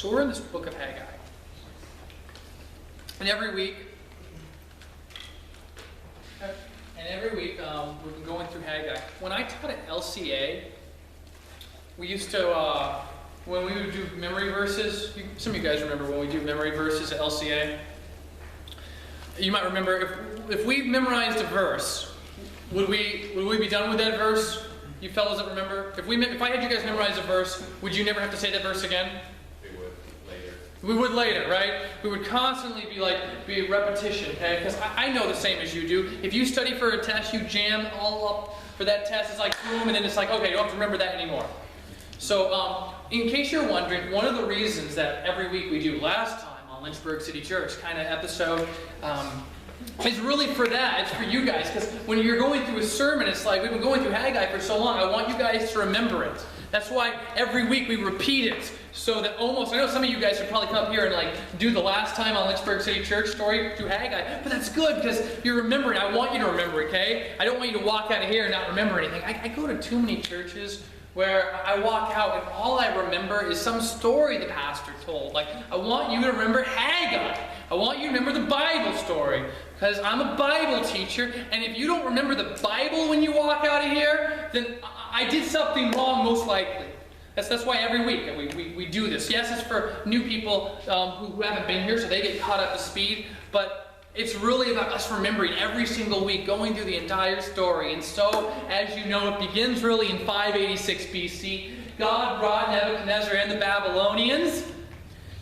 So we're in this book of Haggai. And every week, we've been going through Haggai. When I taught at LCA, we used to, when we would do memory verses, some of you guys remember when we do memory verses at LCA. You might remember, if we memorized a verse, would we be done with that verse? You fellows that remember? If I had you guys memorize a verse, would you never have to say that verse again? We would later, right? We would constantly be repetition, okay? Because I know the same as you do. If you study for a test, you jam all up for that test. It's like boom, and then it's like, okay, you don't have to remember that anymore. So, in case you're wondering, one of the reasons that every week we do last time on Lynchburg City Church kind of episode is really for that. It's for you guys. Because when you're going through a sermon, it's like we've been going through Haggai for so long. I want you guys to remember it. That's why every week we repeat it. So that I know some of you guys would probably come up here and do the last time on Lynchburg City Church story through Haggai. But that's good because you're remembering. I want you to remember, okay? I don't want you to walk out of here and not remember anything. I go to too many churches where I walk out and all I remember is some story the pastor told. I want you to remember Haggai. I want you to remember the Bible story. Because I'm a Bible teacher, and if you don't remember the Bible when you walk out of here, then I did something wrong, most likely. That's why every week we do this. Yes, it's for new people who haven't been here, so they get caught up to speed. But it's really about us remembering every single week, going through the entire story. And so, as you know, it begins really in 586 BC. God brought Nebuchadnezzar and the Babylonians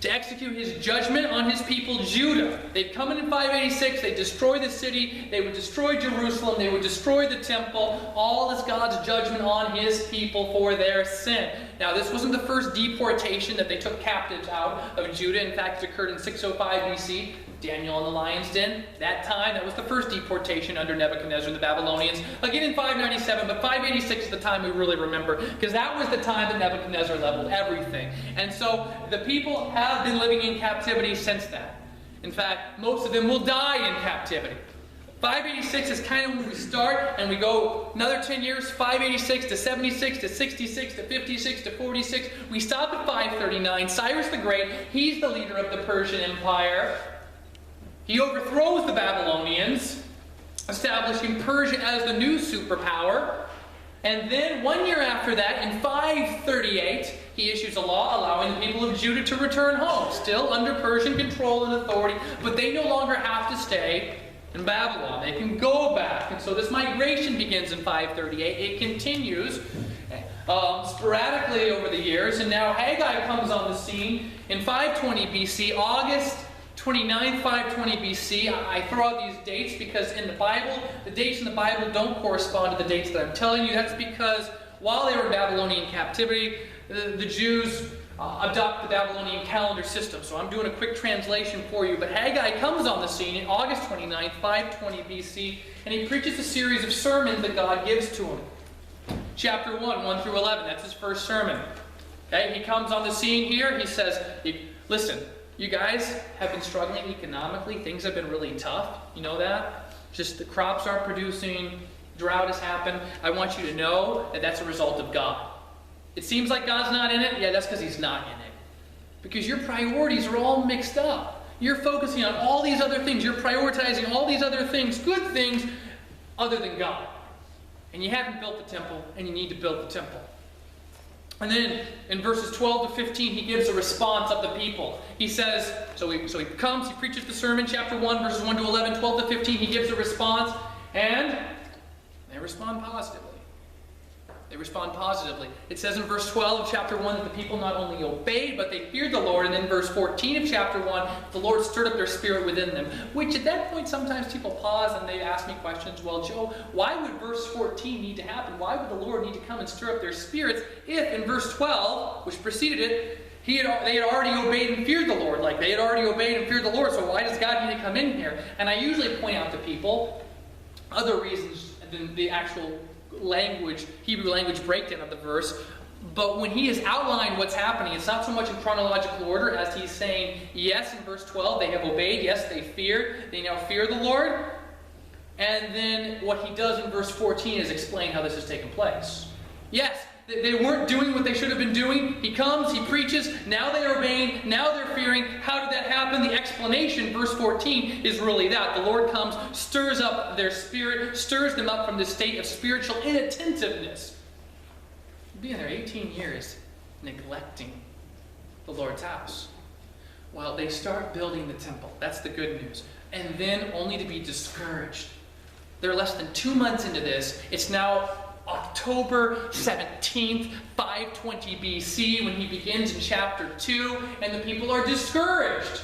to execute his judgment on his people Judah. They'd come in 586, they'd destroy the city, they would destroy Jerusalem, they would destroy the temple, all as God's judgment on his people for their sin. Now, this wasn't the first deportation that they took captives out of Judah. In fact, it occurred in 605 BC. Daniel in the lion's den. That was the first deportation under Nebuchadnezzar and the Babylonians. Again in 597, but 586 is the time we really remember, because that was the time that Nebuchadnezzar leveled everything. And so the people have been living in captivity since that. In fact, most of them will die in captivity. 586 is kind of when we start, and we go another 10 years, 586 to 76 to 66 to 56 to 46. We stop at 539. Cyrus the Great, he's the leader of the Persian Empire. He overthrows the Babylonians, establishing Persia as the new superpower. And then 1 year after that, in 538, he issues a law allowing the people of Judah to return home, still under Persian control and authority, but they no longer have to stay in Babylon. They can go back. And so this migration begins in 538. It continues sporadically over the years, and now Haggai comes on the scene in 520 BC, August 29, 520 BC. I throw out these dates because in the Bible, the dates in the Bible don't correspond to the dates that I'm telling you. That's because while they were in Babylonian captivity, the Jews adopt the Babylonian calendar system. So I'm doing a quick translation for you. But Haggai comes on the scene in August 29, 520 BC, and he preaches a series of sermons that God gives to him. Chapter 1, 1 through 11, that's his first sermon. Okay, he comes on the scene here. He says, listen, you guys have been struggling economically. Things have been really tough. You know that? Just the crops aren't producing. Drought has happened. I want you to know that that's a result of God. It seems like God's not in it. Yeah, that's because he's not in it. Because your priorities are all mixed up. You're focusing on all these other things. You're prioritizing all these other things, good things, other than God. And you haven't built the temple, and you need to build the temple. And then in verses 12 to 15, he gives a response of the people. He says, so he comes, he preaches the sermon, chapter 1, verses 1 to 11, 12 to 15. He gives a response, and they respond positively. They respond positively. It says in verse 12 of chapter 1 that the people not only obeyed, but they feared the Lord. And then verse 14 of chapter 1, the Lord stirred up their spirit within them. Which at that point, sometimes people pause and they ask me questions. Well, Joe, why would verse 14 need to happen? Why would the Lord need to come and stir up their spirits if in verse 12, which preceded it, they had already obeyed and feared the Lord? Like they had already obeyed and feared the Lord, so why does God need to come in here? And I usually point out to people other reasons than the actual Hebrew language breakdown of the verse. But when he has outlined what's happening, it's not so much in chronological order as he's saying, yes, in verse 12, they have obeyed. Yes, they feared. They now fear the Lord. And then what he does in verse 14 is explain how this has taken place. Yes, They weren't doing what they should have been doing. He comes, he preaches, now they are obeying, now they're fearing. How did that happen? The explanation, verse 14, is really that. The Lord comes, stirs up their spirit, stirs them up from this state of spiritual inattentiveness. Being there 18 years, neglecting the Lord's house. Well, they start building the temple. That's the good news. And then only to be discouraged. They're less than 2 months into this. It's now October 17th, 520 BC, when he begins in chapter 2, and the people are discouraged.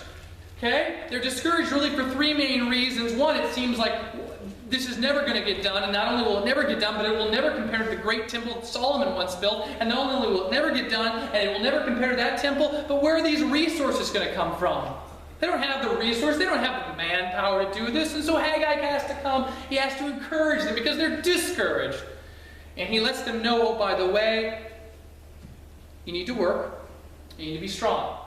Okay? They're discouraged really for three main reasons. One, it seems like this is never going to get done, and not only will it never get done, but it will never compare to the great temple that Solomon once built, and not only will it never get done, and it will never compare to that temple, but where are these resources going to come from? They don't have the resource, they don't have the manpower to do this, and so Haggai has to come, he has to encourage them because they're discouraged. And he lets them know, oh, by the way, you need to work, you need to be strong.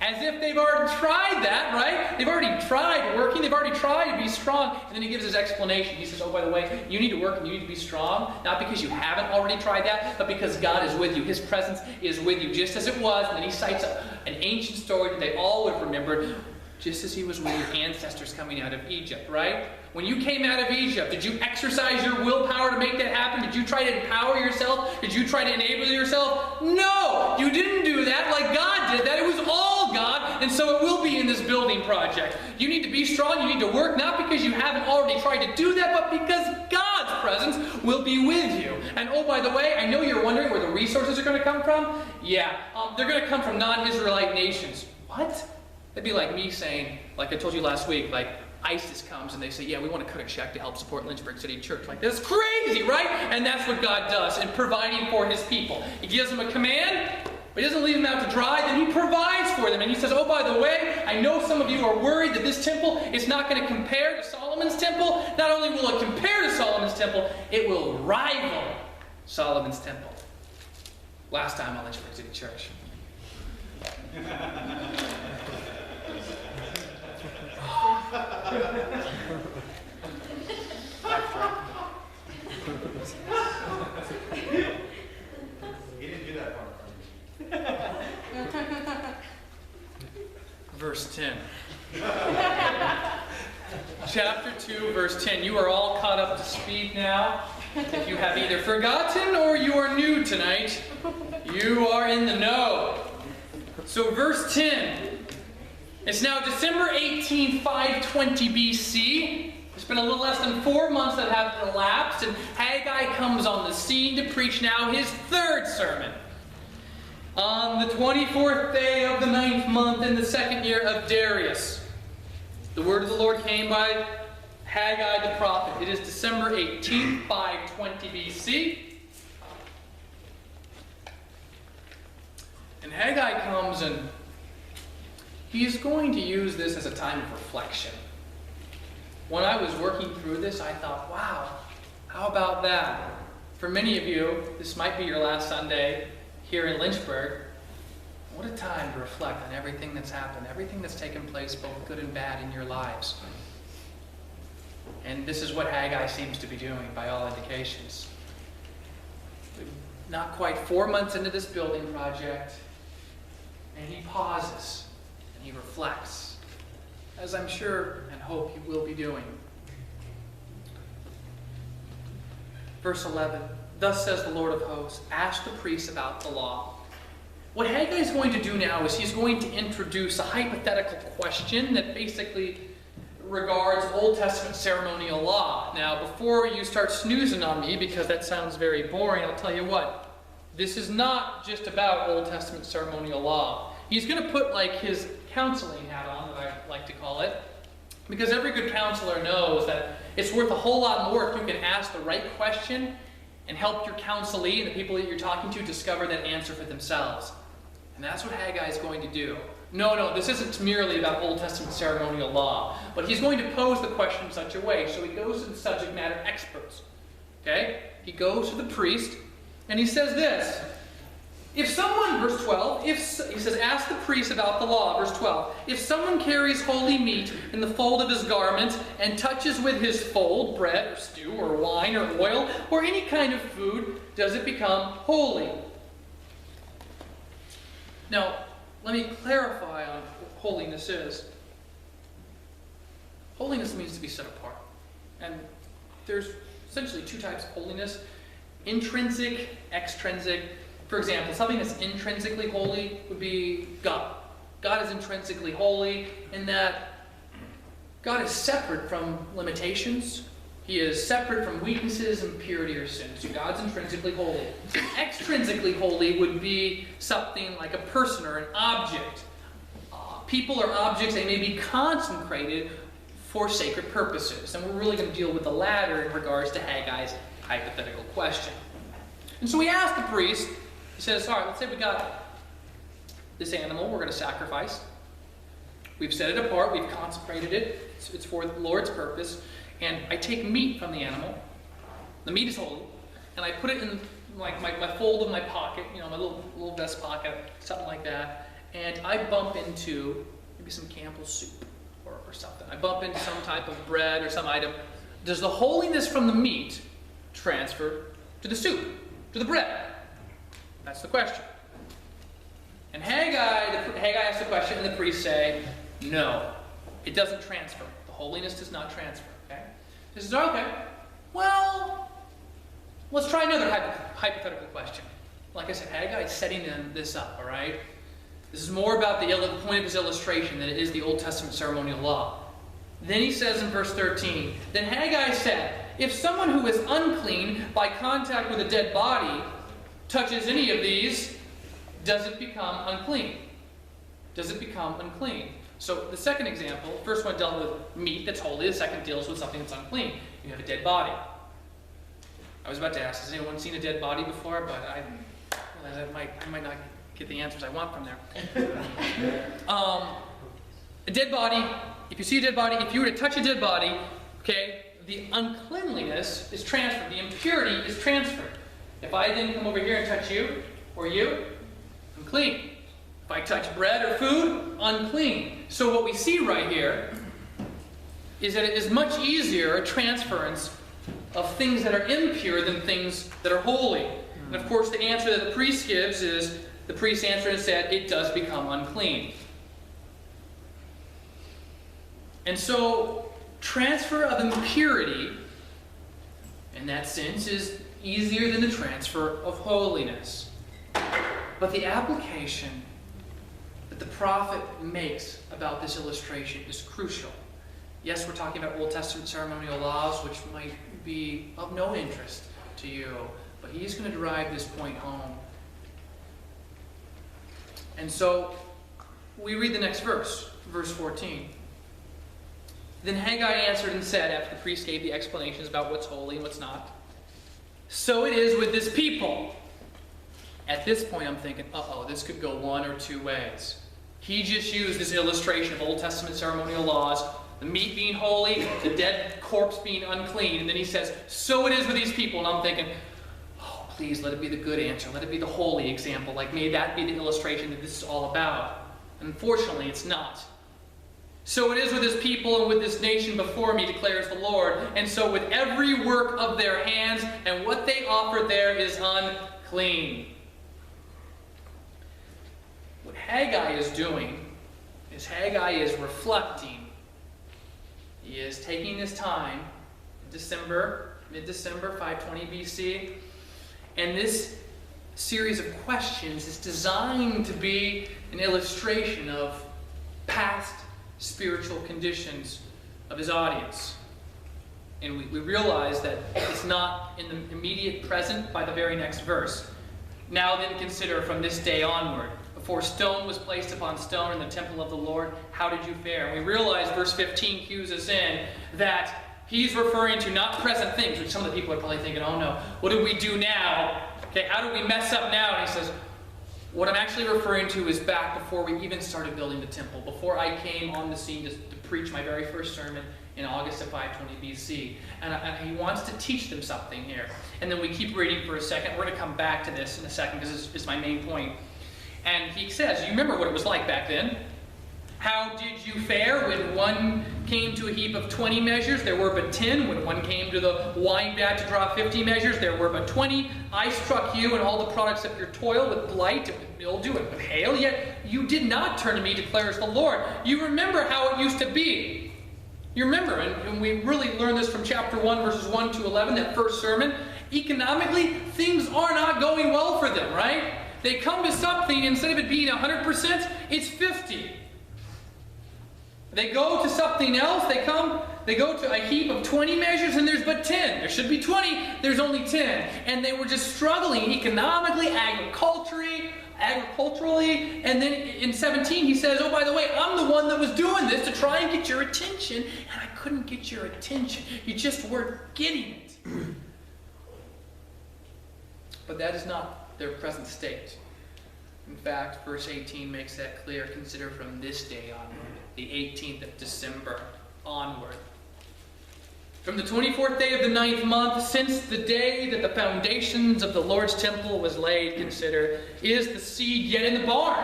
As if they've already tried that, right? They've already tried working, they've already tried to be strong, and then he gives his explanation. He says, oh, by the way, you need to work and you need to be strong, not because you haven't already tried that, but because God is with you. His presence is with you, just as it was. And then he cites an ancient story that they all would have remembered, just as he was with your ancestors coming out of Egypt, right? When you came out of Egypt, did you exercise your willpower to make that happen? Did you try to empower yourself? Did you try to enable yourself? No! You didn't do that like God did that. It was all God, and so it will be in this building project. You need to be strong, you need to work, not because you haven't already tried to do that, but because God's presence will be with you. And oh, by the way, I know you're wondering where the resources are going to come from. Yeah, they're going to come from non-Israelite nations. What? It'd be like me saying, like I told you last week, like, ISIS comes and they say, yeah, we want to cut a check to help support Lynchburg City Church. Like, that's crazy, right? And that's what God does in providing for his people. He gives them a command, but he doesn't leave them out to dry. Then he provides for them. And he says, oh, by the way, I know some of you are worried that this temple is not going to compare to Solomon's temple. Not only will it compare to Solomon's temple, it will rival Solomon's temple. Last time on Lynchburg City Church. He didn't do that part. Verse 10. Chapter 2, verse 10. You are all caught up to speed now. If you have either forgotten or you are new tonight, you are in the know. So verse 10. It's now December 18, 520 BC. It's been a little less than 4 months that have elapsed, and Haggai comes on the scene to preach now his third sermon. On the 24th day of the 9th month in the 2nd year of Darius, the word of the Lord came by Haggai the prophet. It is December 18, 520 BC. And Haggai comes and he's going to use this as a time of reflection. When I was working through this, I thought, wow, how about that? For many of you, this might be your last Sunday here in Lynchburg. What a time to reflect on everything that's happened, everything that's taken place, both good and bad, in your lives. And this is what Haggai seems to be doing, by all indications. Not quite 4 months into this building project, and he pauses. He reflects, as I'm sure and hope he will be doing. Verse 11, thus says the Lord of hosts, ask the priests about the law. What Haggai is going to do now is he's going to introduce a hypothetical question that basically regards Old Testament ceremonial law. Now, before you start snoozing on me, because that sounds very boring, I'll tell you what. This is not just about Old Testament ceremonial law. He's going to put like his counseling hat on, that I like to call it, because every good counselor knows that it's worth a whole lot more if you can ask the right question and help your counselee and the people that you're talking to discover that answer for themselves. And that's what Haggai is going to do. No, this isn't merely about Old Testament ceremonial law, but he's going to pose the question in such a way. So he goes to the subject matter experts. Okay? He goes to the priest, and he says this. If someone, verse 12, he says, ask the priest about the law, verse 12. If someone carries holy meat in the fold of his garment and touches with his fold bread or stew or wine or oil or any kind of food, does it become holy? Now, let me clarify on what holiness is. Holiness means to be set apart. And there's essentially two types of holiness: intrinsic, extrinsic. For example, something that's intrinsically holy would be God. God is intrinsically holy in that God is separate from limitations. He is separate from weaknesses, impurity, or sin. So God's intrinsically holy. Extrinsically holy would be something like a person or an object. People or objects, they may be consecrated for sacred purposes. And we're really going to deal with the latter in regards to Haggai's hypothetical question. And so we asked the priest, he says, all right, let's say we got this animal we're going to sacrifice. We've set it apart, we've consecrated it, it's for the Lord's purpose, and I take meat from the animal. The meat is holy, and I put it in like my fold of my pocket, you know, my little vest pocket, something like that, and I bump into maybe some Campbell's soup or something. I bump into some type of bread or some item. Does the holiness from the meat transfer to the soup, to the bread? That's the question. And Haggai asks the question, and the priests say, no, it doesn't transfer. The holiness does not transfer. Okay? This is okay. Well, let's try another hypothetical question. Like I said, Haggai is setting this up, all right? This is more about the point of his illustration than it is the Old Testament ceremonial law. Then he says in verse 13, then Haggai said, if someone who is unclean by contact with a dead body touches any of these, does it become unclean? Does it become unclean? So the second example, the first one dealt with meat that's holy, the second deals with something that's unclean. You have a dead body. I was about to ask, has anyone seen a dead body before? But I realize I might not get the answers I want from there. A dead body, if you see a dead body, if you were to touch a dead body, okay, the uncleanliness is transferred, the impurity is transferred. If I then come over here and touch you, or you, unclean. If I touch bread or food, unclean. So what we see right here is that it is much easier a transference of things that are impure than things that are holy. And of course the answer that the priest gives is, the priest answered and said, it does become unclean. And so transfer of impurity, in that sense, is easier than the transfer of holiness. But the application that the prophet makes about this illustration is crucial. Yes, we're talking about Old Testament ceremonial laws, which might be of no interest to you, but he's going to drive this point home. And so we read the next verse, verse 14. Then Haggai answered and said, after the priest gave the explanations about what's holy and what's not, so it is with this people. At this point I'm thinking, this could go one or two ways. He just used this illustration of Old Testament ceremonial laws, the meat being holy, the dead corpse being unclean, and then he says, so it is with these people. And I'm thinking, oh, please let it be the good answer. Let it be the holy example. Like, may that be the illustration that this is all about. Unfortunately, it's not. So it is with this people and with this nation before me, declares the Lord. And so with every work of their hands, and what they offer there is unclean. What Haggai is doing is Haggai is reflecting. He is taking his time, mid-December, 520 BC, and this series of questions is designed to be an illustration of past spiritual conditions of his audience. And we realize that it's not in the immediate present by the very next verse. Now then consider from this day onward. Before stone was placed upon stone in the temple of the Lord, how did you fare? And we realize verse 15 cues us in that he's referring to not present things, which some of the people are probably thinking, oh no, what do we do now? Okay, how do we mess up now? And he says, what I'm actually referring to is back before we even started building the temple, before I came on the scene to preach my very first sermon in August of 520 BC. And he wants to teach them something here. And then we keep reading for a second. We're going to come back to this in a second because it's my main point. And he says, you remember what it was like back then? How did you fare when one came to a heap of 20 measures? There were but 10. When one came to the wine vat to draw 50 measures, there were but 20. I struck you and all the products of your toil with blight, and with mildew, and with hail. Yet you did not turn to me, declares the Lord. You remember how it used to be. You remember, and we really learned this from chapter 1, verses 1 to 11, that first sermon. Economically, things are not going well for them, right? They come to something, instead of it being 100%, it's 50. They go to something else, they go to a heap of 20 measures, and there's but 10. There should be 20, there's only 10. And they were just struggling economically, agriculturally, and then in 17 he says, oh, by the way, I'm the one that was doing this to try and get your attention, and I couldn't get your attention. You just weren't getting it. But that is not their present state. In fact, verse 18 makes that clear. Consider from this day onward, the 18th of December onward. From the 24th day of the 9th month, since the day that the foundations of the Lord's temple was laid, consider, is the seed yet in the barn?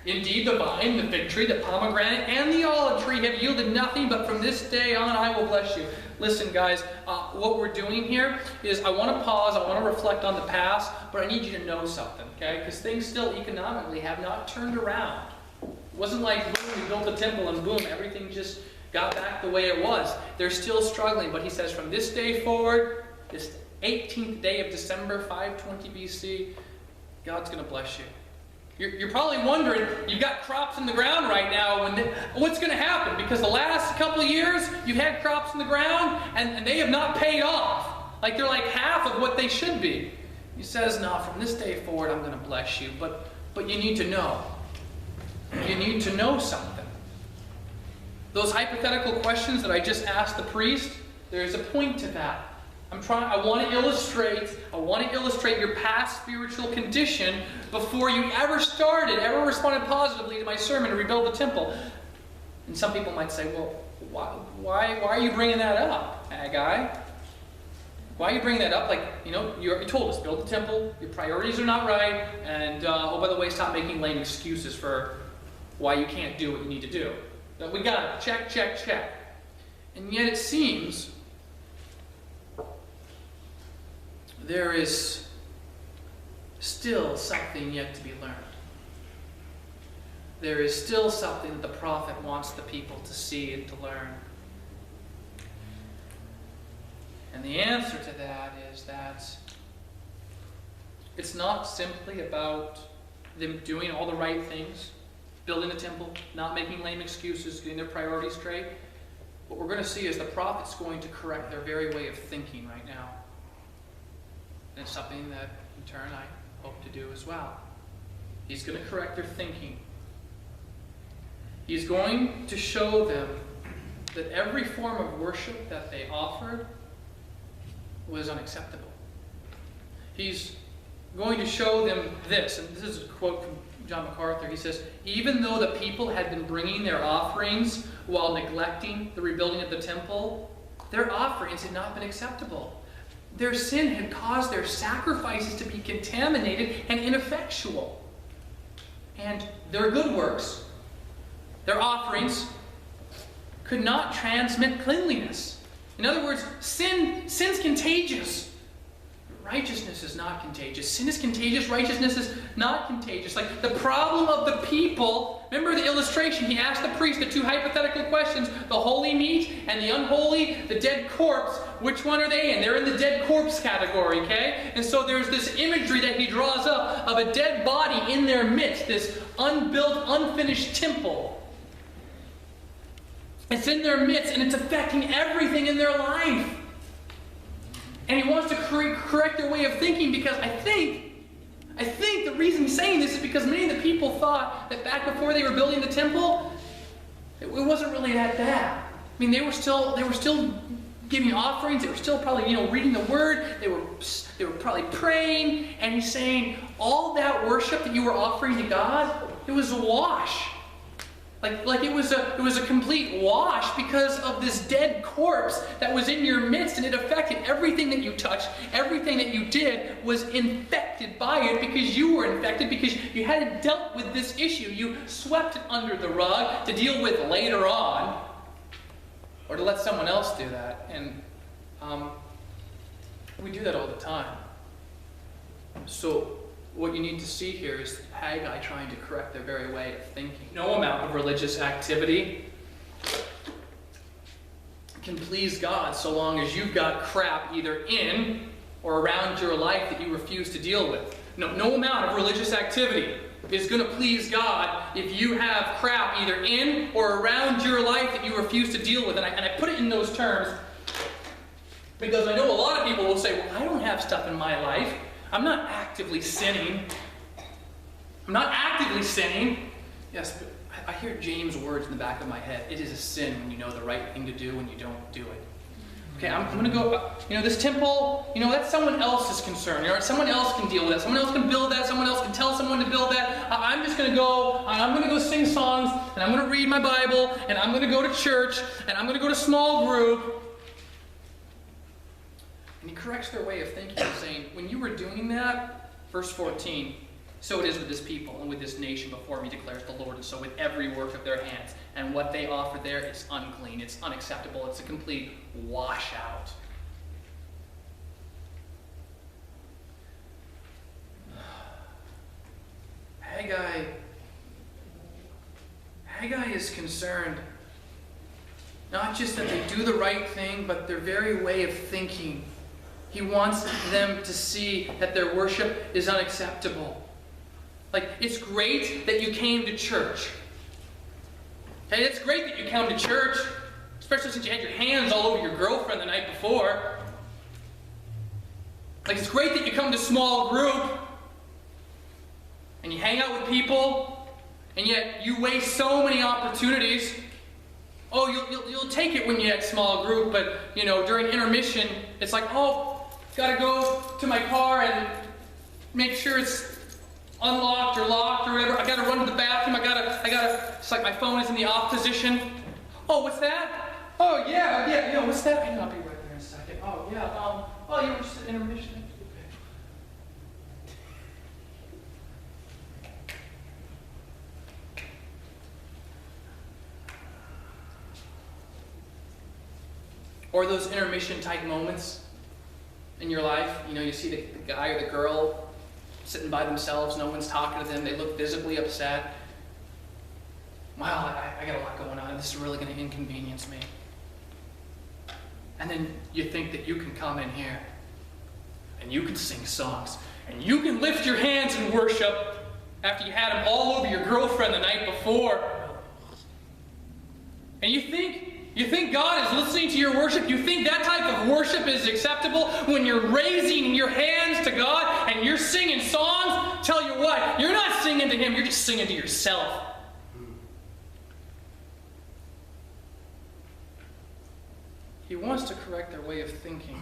Indeed, the vine, the fig tree, the pomegranate, and the olive tree have yielded nothing, but from this day on I will bless you. Listen, guys, what we're doing here is I want to pause, I want to reflect on the past, but I need you to know something, okay? Because things still economically have not turned around. It wasn't like, boom, we built a temple and boom, everything just got back the way it was. They're still struggling, but he says from this day forward, this 18th day of December, 520 BC, God's going to bless you. You're probably wondering, you've got crops in the ground right now, what's going to happen? Because the last couple of years, you've had crops in the ground, and they have not paid off. Like they're like half of what they should be. He says, no, from this day forward, I'm going to bless you. But you need to know. You need to know something. Those hypothetical questions that I just asked the priest, there's a point to that. I want to illustrate your past spiritual condition before you ever responded positively to my sermon to rebuild the temple. And some people might say, well, why are you bringing that up, Haggai? Why are you bringing that up? Like, you told us, build the temple, your priorities are not right, and, oh, by the way, stop making lame excuses for why you can't do what you need to do. But we got it. Check, check, check. And yet it seems there is still something yet to be learned. There is still something that the prophet wants the people to see and to learn. And the answer to that is that it's not simply about them doing all the right things, building the temple, not making lame excuses, getting their priorities straight. What we're going to see is the prophet's going to correct their very way of thinking right now. And it's something that, in turn, I hope to do as well. He's going to correct their thinking. He's going to show them that every form of worship that they offered was unacceptable. He's going to show them this, and this is a quote from John MacArthur. He says, even though the people had been bringing their offerings while neglecting the rebuilding of the temple, their offerings had not been acceptable. Their sin had caused their sacrifices to be contaminated and ineffectual. And their good works, their offerings, could not transmit cleanliness. In other words, sin's contagious. Righteousness is not contagious. Sin is contagious. Righteousness is not contagious. Like the problem of the people, remember the illustration, he asked the priest the two hypothetical questions, the holy meat and the unholy, the dead corpse. Which one are they in? They're in the dead corpse category, okay? And so there's this imagery that he draws up of a dead body in their midst, this unbuilt, unfinished temple. It's in their midst and it's affecting everything in their life. And he wants to correct their way of thinking because I think the reason he's saying this is because many of the people thought that back before they were building the temple, it wasn't really that bad. I mean, they were still giving offerings. They were still probably, reading the word. They were probably praying. And he's saying all that worship that you were offering to God, it was a wash. Like it was a complete wash because of this dead corpse that was in your midst, and it affected everything that you touched, everything that you did was infected by it because you were infected, because you hadn't dealt with this issue. You swept it under the rug to deal with later on, or to let someone else do that. And we do that all the time. So what you need to see here is Haggai trying to correct their very way of thinking. No amount of religious activity can please God so long as you've got crap either in or around your life that you refuse to deal with. No amount of religious activity is going to please God if you have crap either in or around your life that you refuse to deal with. And I put it in those terms because I know a lot of people will say, well, I don't have stuff in my life. I'm not actively sinning. I'm not actively sinning. Yes, but I hear James' words in the back of my head. It is a sin when you know the right thing to do and you don't do it. Okay, I'm going to go, this temple, that's someone else's concern. Someone else can deal with that. Someone else can build that. Someone else can tell someone to build that. I'm just going to go, I'm going to go sing songs, and I'm going to read my Bible, and I'm going to go to church, and I'm going to go to small group. And he corrects their way of thinking, saying, when you were doing that, verse 14, so it is with this people and with this nation before me, declares the Lord, and so with every work of their hands. And what they offer there is unclean, it's unacceptable, it's a complete washout. Haggai is concerned not just that they do the right thing, but their very way of thinking. He wants them to see that their worship is unacceptable. Like, it's great that you came to church. Okay, it's great that you come to church, especially since you had your hands all over your girlfriend the night before. Like, it's great that you come to small group, and you hang out with people, and yet you waste so many opportunities. Oh, you'll take it when you're at small group, but, during intermission, it's like, gotta go to my car and make sure it's unlocked or locked or whatever. I gotta run to the bathroom. I gotta, it's like my phone is in the off position. Oh, what's that? Oh, yeah, what's that? I'll be right there in a second. Oh, yeah, you were just at intermission. Or those intermission type moments in your life, you see the guy or the girl sitting by themselves, no one's talking to them, they look visibly upset. Wow, I got a lot going on, this is really going to inconvenience me. And then you think that you can come in here, and you can sing songs, and you can lift your hands in worship after you had them all over your girlfriend the night before. And you think God is listening to your worship? You think that type of worship is acceptable when you're raising your hands to God and you're singing songs? Tell you what, you're not singing to Him, you're just singing to yourself. He wants to correct their way of thinking.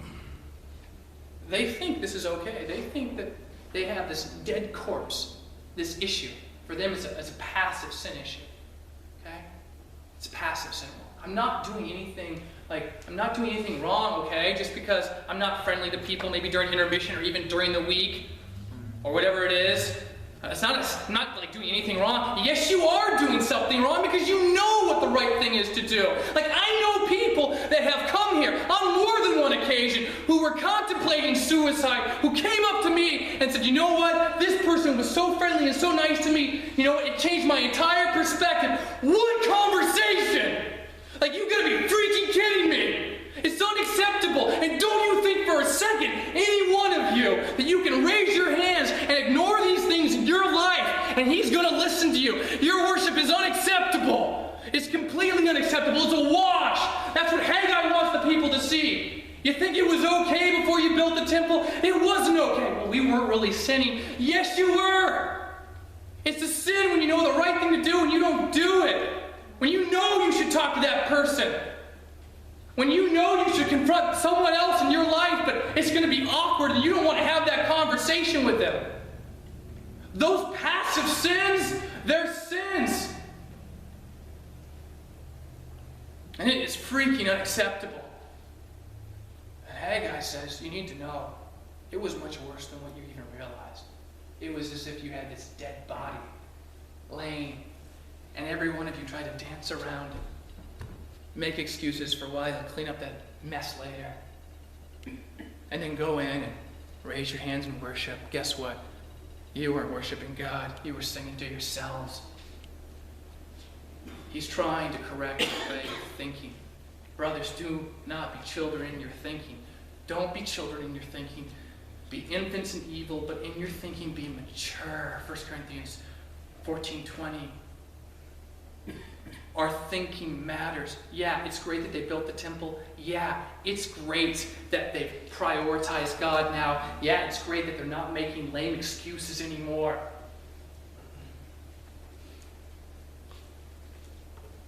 They think this is okay. They think that they have this dead corpse, this issue. For them, it's a passive sin issue. Okay? It's a passive sin. I'm not doing anything wrong, okay? Just because I'm not friendly to people, maybe during intermission or even during the week, or whatever it is. It's not like doing anything wrong. Yes, you are doing something wrong because you know what the right thing is to do. Like, I know people that have come here on more than one occasion who were contemplating suicide, who came up to me and said, you know what? This person was so friendly and so nice to me. It changed my entire perspective. What conversation! Like, you gotta be freaking kidding me! It's unacceptable! And don't you think for a second, any one of you, that you can raise your hands and ignore these things in your life, and He's gonna listen to you. Your worship is unacceptable. It's completely unacceptable. It's a wash. That's what Haggai wants the people to see. You think it was okay before you built the temple? It wasn't okay. Well, we weren't really sinning. Yes, you were. It's a sin when you know the right thing to do and you don't do it. When you know you should talk to that person. When you know you should confront someone else in your life, but it's going to be awkward and you don't want to have that conversation with them. Those passive sins, they're sins. And it is freaking unacceptable. And Haggai says, you need to know, it was much worse than what you even realized. It was as if you had this dead body laying, and every one of you tried to dance around it, make excuses for why they'll clean up that mess later, and then go in and raise your hands in worship. Guess what? You weren't worshiping God. You were singing to yourselves. He's trying to correct your way of thinking. Brothers, do not be children in your thinking. Don't be children in your thinking. Be infants in evil, but in your thinking be mature. 1 Corinthians 14:20. Our thinking matters. Yeah, it's great that they built the temple. Yeah, it's great that they've prioritized God now. Yeah, it's great that they're not making lame excuses anymore.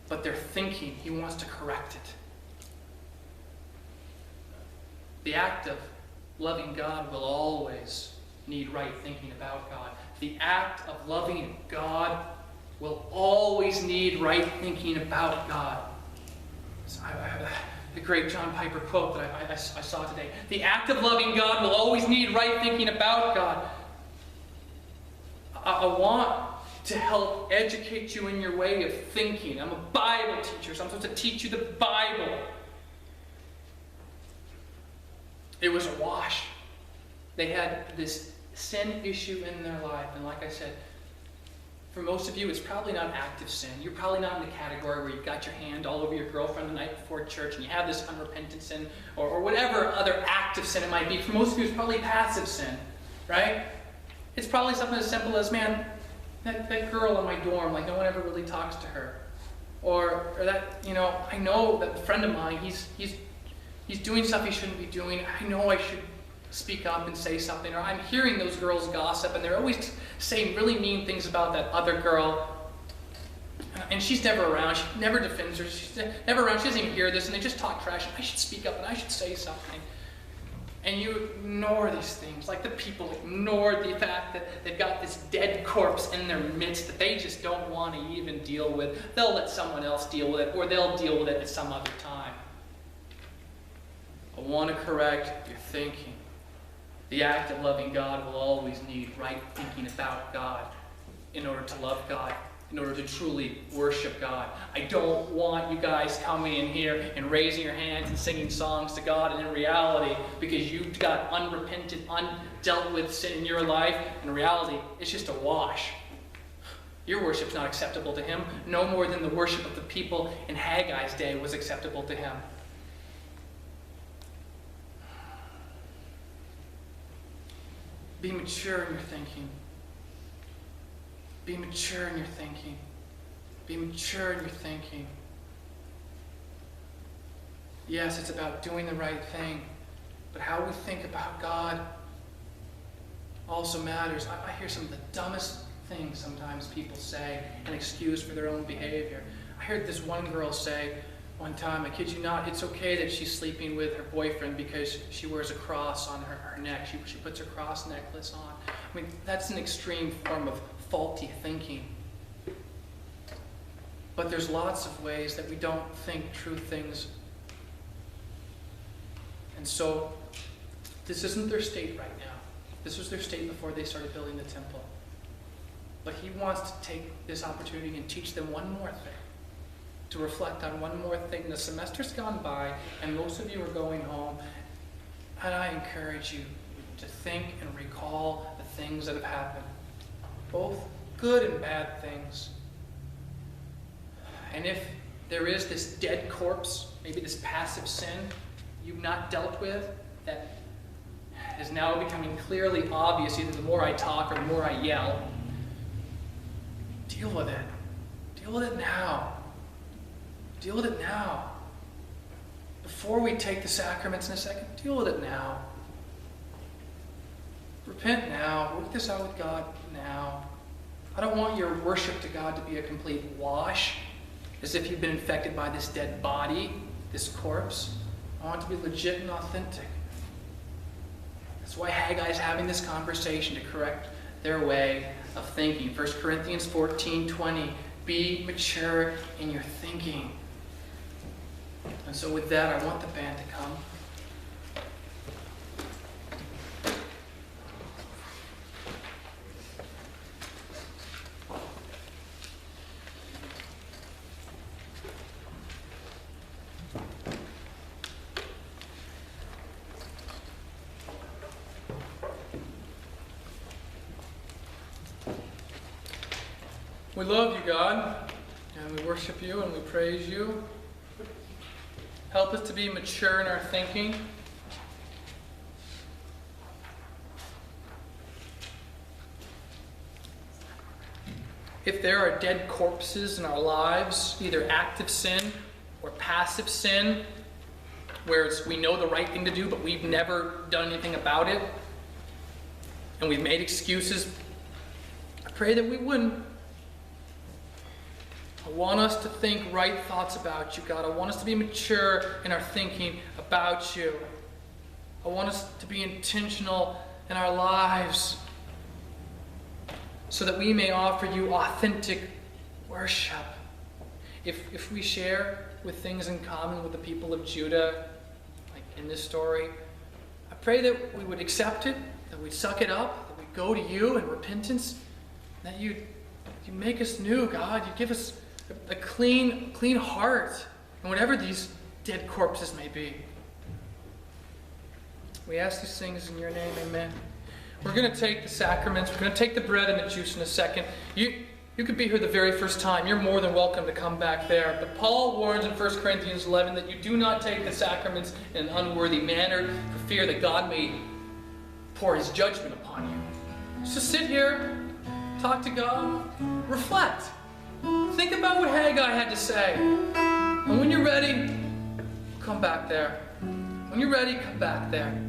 But their thinking, he wants to correct it. The act of loving God will always need right thinking about God. The act of loving God will always need right thinking about God. So I have the great John Piper quote that I saw today. The act of loving God will always need right thinking about God. I want to help educate you in your way of thinking. I'm a Bible teacher, so I'm supposed to teach you the Bible. It was a wash. They had this sin issue in their life, and like I said, for most of you, it's probably not active sin. You're probably not in the category where you've got your hand all over your girlfriend the night before church and you have this unrepentant sin or whatever other active sin it might be. For most of you, it's probably passive sin, right? It's probably something as simple as, man, that girl in my dorm, like no one ever really talks to her. Or that, I know that friend of mine, he's doing stuff he shouldn't be doing. I know I should speak up and say something. Or I'm hearing those girls gossip and they're always saying really mean things about that other girl. And she's never around. She never defends her. She's never around. She doesn't even hear this. And they just talk trash. I should speak up and I should say something. And you ignore these things. Like the people ignored the fact that they've got this dead corpse in their midst that they just don't want to even deal with. They'll let someone else deal with it, or they'll deal with it at some other time. I want to correct your thinking. The act of loving God will always need right thinking about God in order to love God, in order to truly worship God. I don't want you guys coming in here and raising your hands and singing songs to God, and in reality, because you've got unrepentant, undealt with sin in your life, in reality, it's just a wash. Your worship's not acceptable to him, no more than the worship of the people in Haggai's day was acceptable to him. Be mature in your thinking. Be mature in your thinking. Be mature in your thinking. Yes, it's about doing the right thing, but how we think about God also matters. I hear some of the dumbest things sometimes people say and excuse for their own behavior. I heard this one girl say one time, I kid you not, it's okay that she's sleeping with her boyfriend because she wears a cross on her neck. She puts her cross necklace on. I mean, that's an extreme form of faulty thinking. But there's lots of ways that we don't think true things. And so, this isn't their state right now. This was their state before they started building the temple. But he wants to take this opportunity and teach them one more thing. To reflect on one more thing. The semester's gone by, and most of you are going home, and I encourage you to think and recall the things that have happened, both good and bad things. And if there is this dead corpse, maybe this passive sin you've not dealt with, that is now becoming clearly obvious, either the more I talk or the more I yell, deal with it. Deal with it now. Deal with it now. Before we take the sacraments in a second, deal with it now. Repent now. Work this out with God now. I don't want your worship to God to be a complete wash, as if you've been infected by this dead body, this corpse. I want it to be legit and authentic. That's why Haggai is having this conversation to correct their way of thinking. 1 Corinthians 14:20. Be mature in your thinking. And so with that, I want the band to come. We love you, God, and we worship you and we praise you. Help us to be mature in our thinking. If there are dead corpses in our lives, either active sin or passive sin, where we know the right thing to do, but we've never done anything about it, and we've made excuses, I pray that we wouldn't. I want us to think right thoughts about you, God. I want us to be mature in our thinking about you. I want us to be intentional in our lives so that we may offer you authentic worship. If we share with things in common with the people of Judah, like in this story, I pray that we would accept it, that we'd suck it up, that we'd go to you in repentance, that you make us new, God. You give us a clean heart, and whatever these dead corpses may be. We ask these things in your name, amen. We're going to take the sacraments. We're going to take the bread and the juice in a second. You could be here the very first time. You're more than welcome to come back there. But Paul warns in 1 Corinthians 11 that you do not take the sacraments in an unworthy manner for fear that God may pour his judgment upon you. So sit here, talk to God, reflect. Think about what Haggai had to say. And when you're ready, come back there. When you're ready, come back there.